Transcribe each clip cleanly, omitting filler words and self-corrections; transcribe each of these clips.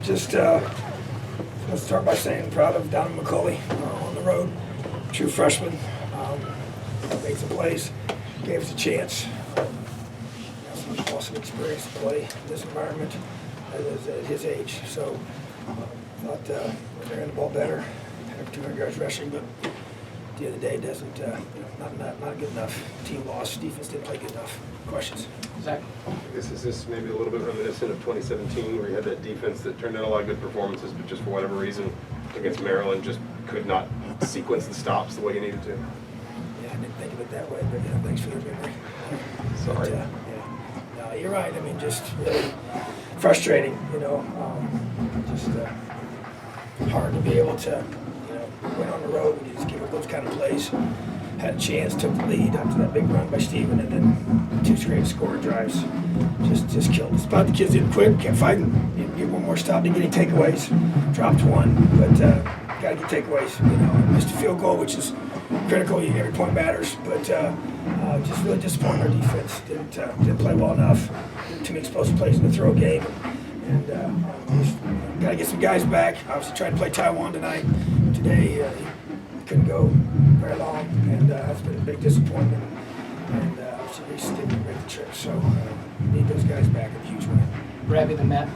just let's start by saying I'm proud of Donovan McCulley on the road. True freshman. Made some plays, gave us a chance. Got some awesome experience to play in this environment at his age. So thought we're carrying the ball better. Had 200 yards rushing, but at the end of the day, doesn't not good enough. Team lost. Defense didn't play good enough. Questions? Zach? I guess is this maybe a little bit reminiscent of 2017, where you had that defense that turned in a lot of good performances, but just for whatever reason against Maryland just could not sequence the stops the way you needed to? Yeah, I didn't think of it that way, but thanks for the memory. Sorry. But, no, you're right. I mean, just really frustrating, just hard to be able to, win on the road when you just give up those kind of plays. Had a chance, took the lead after that big run by Steven, and then 2 straight scoring drives just killed us. But the kids didn't quit, kept fighting. Didn't get one more stop, didn't get any takeaways. Dropped one, but got to get takeaways. Missed a field goal, which is critical. Every point matters, but just really disappointed. Our defense didn't play well enough. Too many explosive plays in the throw game, and just got to get some guys back. Obviously, tried to play Taiwan tonight. Today, he couldn't go very long, and that's been a big disappointment. And obviously, Reese didn't make the trip, so need those guys back in a huge way. Ravi, then Matt.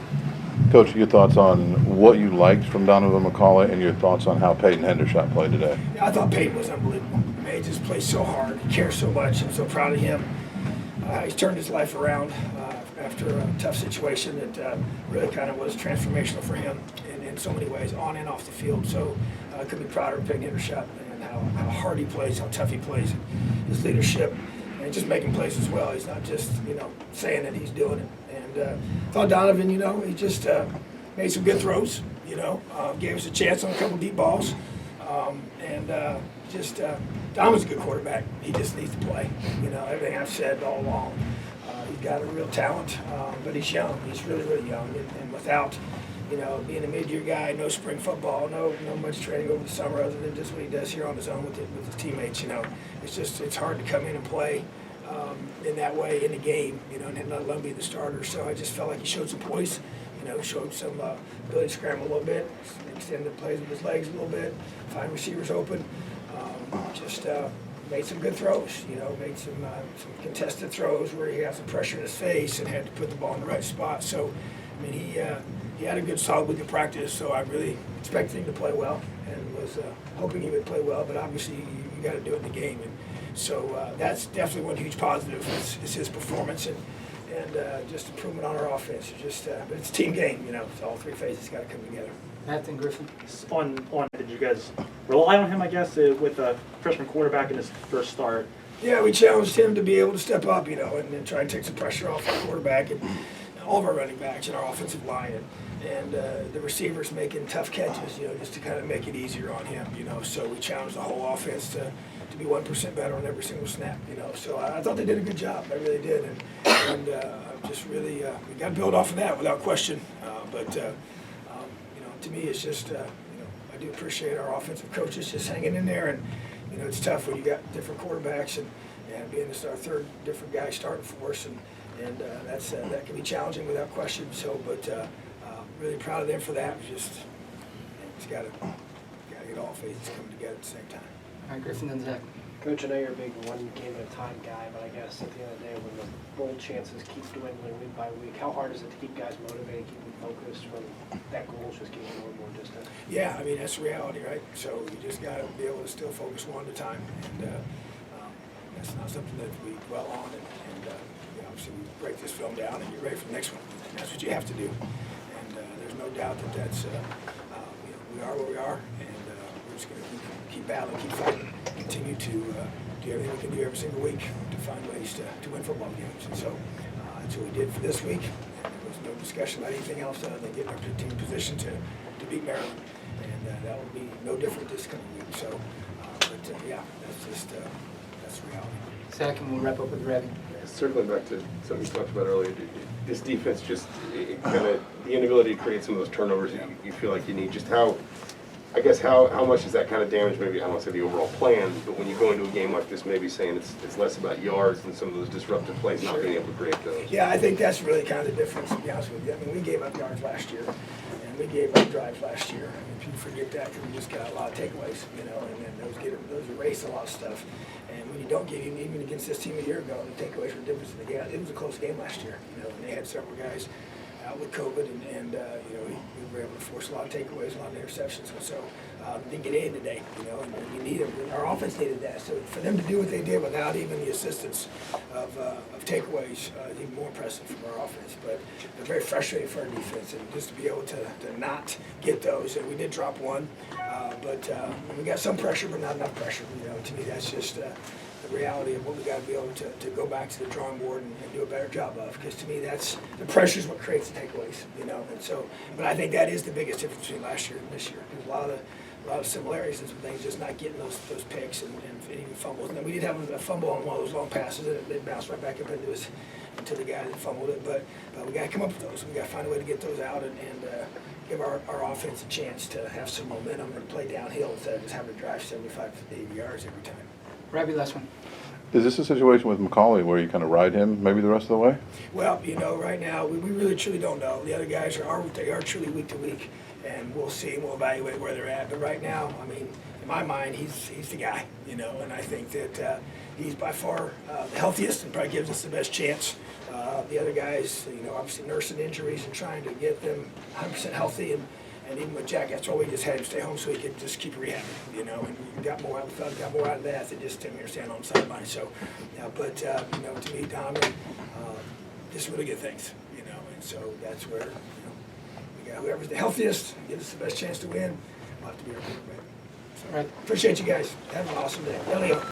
Coach, your thoughts on what you liked from Donovan McCulley and your thoughts on how Peyton Hendershot played today? Yeah, I thought Peyton was unbelievable. I mean, he just plays so hard. He cares so much. I'm so proud of him. He's turned his life around after a tough situation that really kind of was transformational for him in so many ways, on and off the field. So I could be prouder of Peyton Hendershot and how hard he plays, how tough he plays, his leadership, and just making plays as well. He's not just, saying that he's doing it. And thought Donovan, he just made some good throws, gave us a chance on a couple deep balls. Donovan's a good quarterback. He just needs to play. Everything I've said all along. He's got a real talent, but he's young. He's really, really young. And without, being a mid-year guy, no spring football, no much training over the summer other than just what he does here on his own with his teammates, it's hard to come in and play in that way in the game, and let alone be the starter. So I just felt like he showed some poise, showed some ability to scramble a little bit, extend the plays with his legs a little bit, find receivers open. Made some good throws, made some contested throws where he had some pressure in his face and had to put the ball in the right spot. So, he had a good solid week of practice, so I really expected him to play well and was hoping he would play well, but obviously you got to do it in the game. And so that's definitely one huge positive is his performance and just improvement on our offense. But it's a team game, so all 3 phases got to come together. Matt and Griffin. Did you guys rely on him, I guess, with a freshman quarterback in his first start? Yeah, we challenged him to be able to step up, and try and take some pressure off our quarterback and all of our running backs and our offensive line and the receivers making tough catches, just to kind of make it easier on him, So we challenged the whole offense to be 1% better on every single snap, So I thought they did a good job. I really did, and just really we got to build off of that without question. To me, it's just, I do appreciate our offensive coaches just hanging in there. And, it's tough when you got different quarterbacks and being this our 3rd different guy starting for us. And that can be challenging without question. So, but really proud of them for that. It's got to get all phases coming together at the same time. All right, Griffin, then Zach. Coach, I know you're a big one game at a time guy, but I guess at the end of the day, when the bowl chances keep dwindling week by week, how hard is it to keep guys motivated, keep them focused when that goal is just getting more and more distant? Yeah, that's reality, right? So you just got to be able to still focus one at a time, and that's not something that we dwell on. And obviously we break this film down and get ready for the next one. And that's what you have to do. And there's no doubt that that's we are where we are, and we're just going to keep battling, keep fighting, continue to do everything we can do every single week to find ways to win football games. And so that's what we did for this week. And there was no discussion about anything else other than getting our team position to beat Maryland. And that will be no different this coming week. So, that's reality. Zach, and we'll wrap up with Ravi. Circling back to something you talked about earlier, this defense just kind of the inability to create some of those turnovers you feel like you need. Just how much does that kind of damage maybe, I don't want to say the overall plan, but when you go into a game like this, maybe saying it's less about yards than some of those disruptive plays, not being able to create those? Yeah, I think that's really kind of the difference, to be honest with you. We gave up yards last year. And and we gave up drives last year. If you forget that, because we just got a lot of takeaways, you know, and then those erase a lot of stuff. And when you don't give, even against this team a year ago, the takeaways were the difference in the game. It was a close game last year, you know, and they had several guys out with COVID, and you know, we were able to force a lot of takeaways, a lot of interceptions, and so didn't get any today, you know, and we needed, our offense needed that. So for them to do what they did without even the assistance of takeaways, is even more impressive from our offense. But they're very frustrating for our defense, and just to be able to not get those, and we did drop one, but we got some pressure, but not enough pressure. You know, to me, that's just the reality of what we got to be able to go back to the drawing board and do a better job of. Because to me, that's the pressure is what creates the takeaways. You know, and so, but I think that is the biggest difference between last year and this year. There's a lot of similarities in some things, just not getting those picks and even fumbles. And then we did have a fumble on one of those long passes, and it bounced right back up into the guy that fumbled it. But we got to come up with those. We got to find a way to get those out and give our offense a chance to have some momentum and play downhill instead of just having to drive 75 to 80 yards every time. Robbie, last one. Is this a situation with McCauley where you kind of ride him maybe the rest of the way? Well, you know, right now, we really truly don't know. The other guys are truly week to week, and we'll see and we'll evaluate where they're at. But right now, I mean, in my mind, he's the guy, you know, and I think that he's by far the healthiest and probably gives us the best chance. The other guys, you know, obviously nursing injuries and trying to get them 100% healthy, and even with Jack, that's why we just had him stay home so he could just keep rehabbing, you know, and we got more out of that than just him here standing on the sideline. So, yeah, but, you know, to me, Donovan, just really good things, you know, and so that's where, you know, we got whoever's the healthiest, give us the best chance to win, we'll have to be our quarterback. So, Right. appreciate you guys. Have an awesome day.